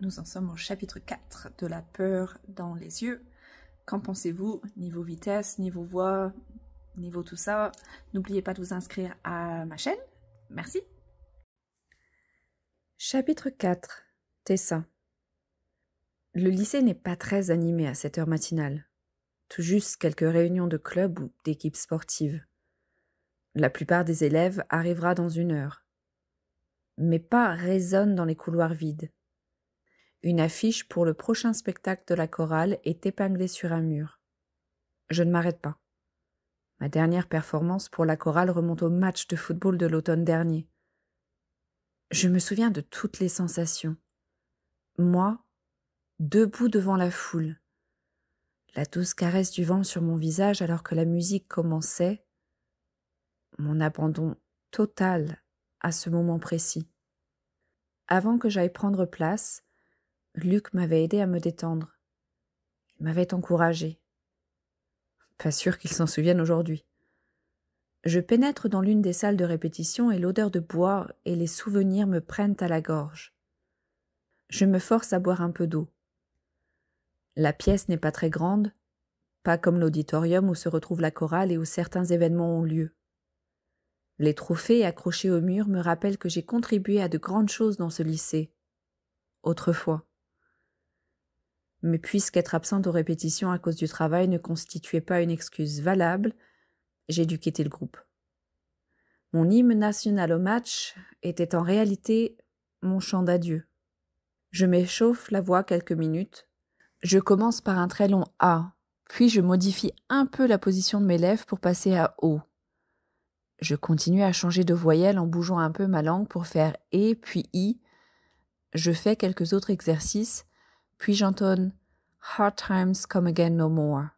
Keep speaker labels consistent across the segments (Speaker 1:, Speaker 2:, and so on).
Speaker 1: Nous en sommes au chapitre 4 de la peur dans les yeux. Qu'en pensez-vous? Niveau vitesse, niveau voix, niveau tout ça. N'oubliez pas de vous inscrire à ma chaîne. Merci.
Speaker 2: Chapitre 4. Tessa. Le lycée n'est pas très animé à cette heure matinale. Tout juste quelques réunions de club ou d'équipes sportives. La plupart des élèves arrivera dans 1 heure. Mais pas résonne dans les couloirs vides. Une affiche pour le prochain spectacle de la chorale est épinglée sur un mur. Je ne m'arrête pas. Ma dernière performance pour la chorale remonte au match de football de l'automne dernier. Je me souviens de toutes les sensations. Moi, debout devant la foule. La douce caresse du vent sur mon visage alors que la musique commençait. Mon abandon total à ce moment précis. Avant que j'aille prendre place, Luc m'avait aidé à me détendre. Il m'avait encouragé. Pas sûr qu'il s'en souvienne aujourd'hui. Je pénètre dans l'une des salles de répétition et l'odeur de bois et les souvenirs me prennent à la gorge. Je me force à boire un peu d'eau. La pièce n'est pas très grande, pas comme l'auditorium où se retrouve la chorale et où certains événements ont lieu. Les trophées accrochés au mur me rappellent que j'ai contribué à de grandes choses dans ce lycée. Autrefois. Mais puisqu'être absente aux répétitions à cause du travail ne constituait pas une excuse valable, j'ai dû quitter le groupe. Mon hymne national au match était en réalité mon chant d'adieu. Je m'échauffe la voix quelques minutes. Je commence par un très long A, puis je modifie un peu la position de mes lèvres pour passer à O. Je continue à changer de voyelle en bougeant un peu ma langue pour faire E puis I. Je fais quelques autres exercices, puis j'entonne « Hard times come again no more ».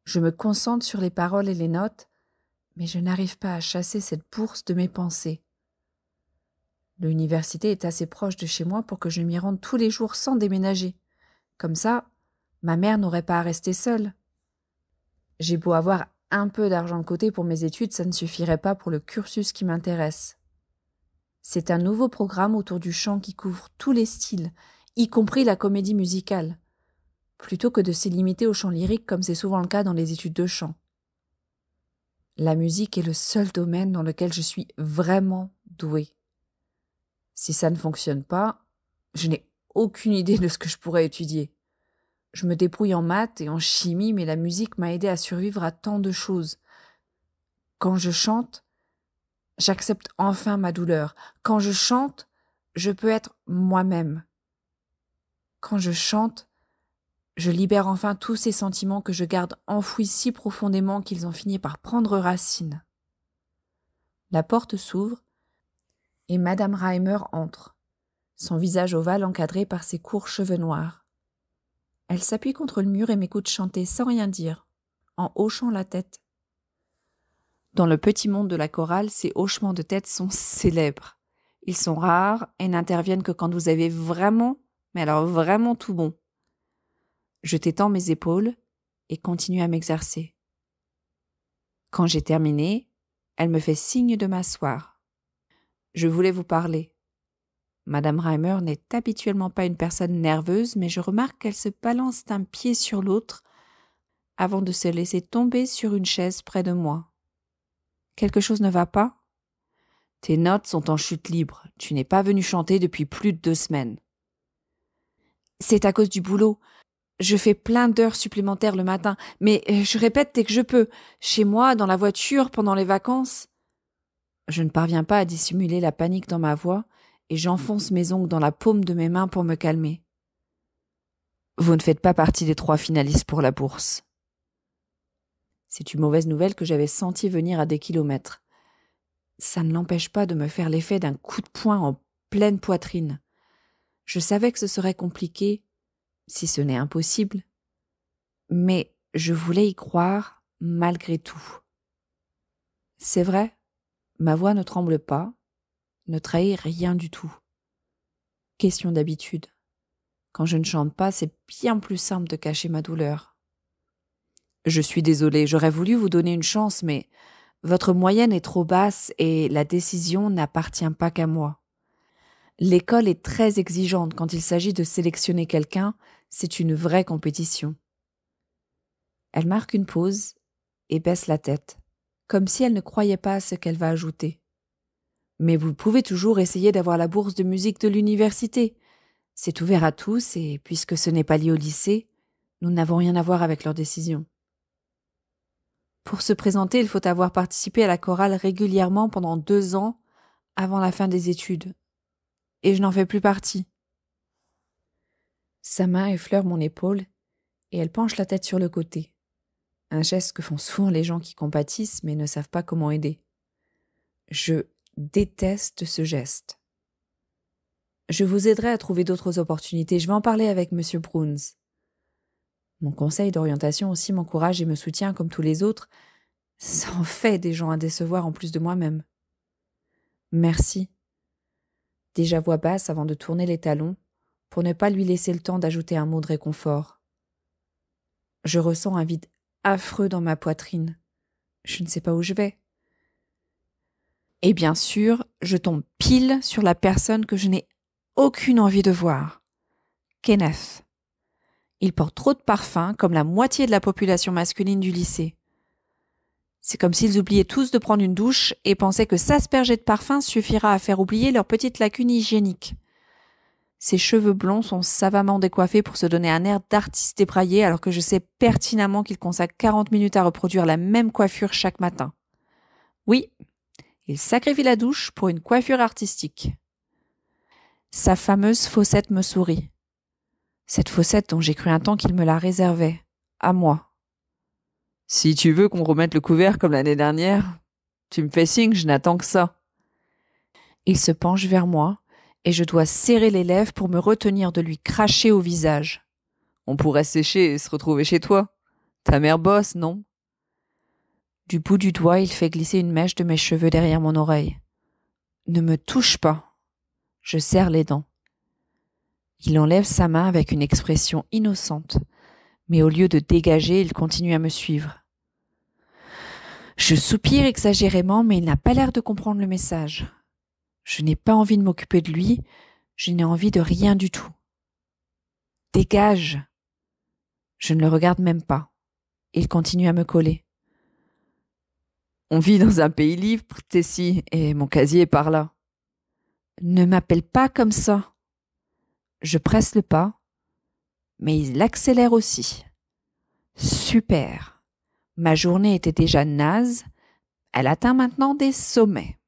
Speaker 2: Je me concentre sur les paroles et les notes, mais je n'arrive pas à chasser cette bourse de mes pensées. L'université est assez proche de chez moi pour que je m'y rende tous les jours sans déménager. Comme ça, ma mère n'aurait pas à rester seule. J'ai beau avoir un peu d'argent de côté pour mes études, ça ne suffirait pas pour le cursus qui m'intéresse. C'est un nouveau programme autour du chant qui couvre tous les styles, y compris la comédie musicale, plutôt que de se limiter au chant lyrique comme c'est souvent le cas dans les études de chant. La musique est le seul domaine dans lequel je suis vraiment douée. Si ça ne fonctionne pas, je n'ai aucune idée de ce que je pourrais étudier. Je me débrouille en maths et en chimie, mais la musique m'a aidé à survivre à tant de choses. Quand je chante, j'accepte enfin ma douleur. Quand je chante, je peux être moi-même. Quand je chante, je libère enfin tous ces sentiments que je garde enfouis si profondément qu'ils ont fini par prendre racine. La porte s'ouvre et Madame Reimer entre, son visage ovale encadré par ses courts cheveux noirs. Elle s'appuie contre le mur et m'écoute chanter sans rien dire, en hochant la tête. Dans le petit monde de la chorale, ces hochements de tête sont célèbres. Ils sont rares et n'interviennent que quand vous avez vraiment, mais alors vraiment tout bon. Je t'étends mes épaules et continue à m'exercer. Quand j'ai terminé, elle me fait signe de m'asseoir. Je voulais vous parler. Madame Reimer n'est habituellement pas une personne nerveuse, mais je remarque qu'elle se balance d'un pied sur l'autre avant de se laisser tomber sur une chaise près de moi. Quelque chose ne va pas? Tes notes sont en chute libre. Tu n'es pas venu chanter depuis plus de 2 semaines. C'est à cause du boulot. Je fais plein d'heures supplémentaires le matin, mais je répète dès que je peux. Chez moi, dans la voiture, pendant les vacances. Je ne parviens pas à dissimuler la panique dans ma voix et j'enfonce mes ongles dans la paume de mes mains pour me calmer. Vous ne faites pas partie des 3 finalistes pour la bourse. C'est une mauvaise nouvelle que j'avais sentie venir à des kilomètres. Ça ne l'empêche pas de me faire l'effet d'un coup de poing en pleine poitrine. Je savais que ce serait compliqué, si ce n'est impossible, mais je voulais y croire malgré tout. C'est vrai, ma voix ne tremble pas, ne trahit rien du tout. Question d'habitude. Quand je ne chante pas, c'est bien plus simple de cacher ma douleur. Je suis désolée, j'aurais voulu vous donner une chance, mais votre moyenne est trop basse et la décision n'appartient pas qu'à moi. L'école est très exigeante quand il s'agit de sélectionner quelqu'un, c'est une vraie compétition. Elle marque une pause et baisse la tête, comme si elle ne croyait pas à ce qu'elle va ajouter. Mais vous pouvez toujours essayer d'avoir la bourse de musique de l'université. C'est ouvert à tous et puisque ce n'est pas lié au lycée, nous n'avons rien à voir avec leurs décisions. Pour se présenter, il faut avoir participé à la chorale régulièrement pendant 2 ans avant la fin des études. Et je n'en fais plus partie. Sa main effleure mon épaule et elle penche la tête sur le côté. Un geste que font souvent les gens qui compatissent mais ne savent pas comment aider. Je déteste ce geste. Je vous aiderai à trouver d'autres opportunités. Je vais en parler avec M. Bruns. Mon conseil d'orientation aussi m'encourage et me soutient comme tous les autres. Ça en fait des gens à décevoir en plus de moi-même. Merci. Dis-je à voix basse avant de tourner les talons, pour ne pas lui laisser le temps d'ajouter un mot de réconfort. Je ressens un vide affreux dans ma poitrine. Je ne sais pas où je vais. Et bien sûr, je tombe pile sur la personne que je n'ai aucune envie de voir. Kenneth. Il porte trop de parfum, comme la moitié de la population masculine du lycée. C'est comme s'ils oubliaient tous de prendre une douche et pensaient que s'asperger de parfum suffira à faire oublier leurs petites lacunes hygiéniques. Ses cheveux blonds sont savamment décoiffés pour se donner un air d'artiste débraillé alors que je sais pertinemment qu'il consacre 40 minutes à reproduire la même coiffure chaque matin. Oui, il sacrifie la douche pour une coiffure artistique. Sa fameuse faussette me sourit. Cette faussette dont j'ai cru un temps qu'il me la réservait, à moi. Si tu veux qu'on remette le couvert comme l'année dernière, tu me fais signe, je n'attends que ça. Il se penche vers moi, et je dois serrer les lèvres pour me retenir de lui cracher au visage. On pourrait sécher et se retrouver chez toi. Ta mère bosse, non? Du bout du doigt, il fait glisser une mèche de mes cheveux derrière mon oreille. Ne me touche pas. Je serre les dents. Il enlève sa main avec une expression innocente, mais au lieu de dégager, il continue à me suivre. Je soupire exagérément, mais il n'a pas l'air de comprendre le message. Je n'ai pas envie de m'occuper de lui, je n'ai envie de rien du tout. Dégage! Je ne le regarde même pas. Il continue à me coller. On vit dans un pays libre, Tessie, et mon casier est par là. Ne m'appelle pas comme ça. Je presse le pas, mais il accélère aussi. Super. Ma journée était déjà naze, elle atteint maintenant des sommets.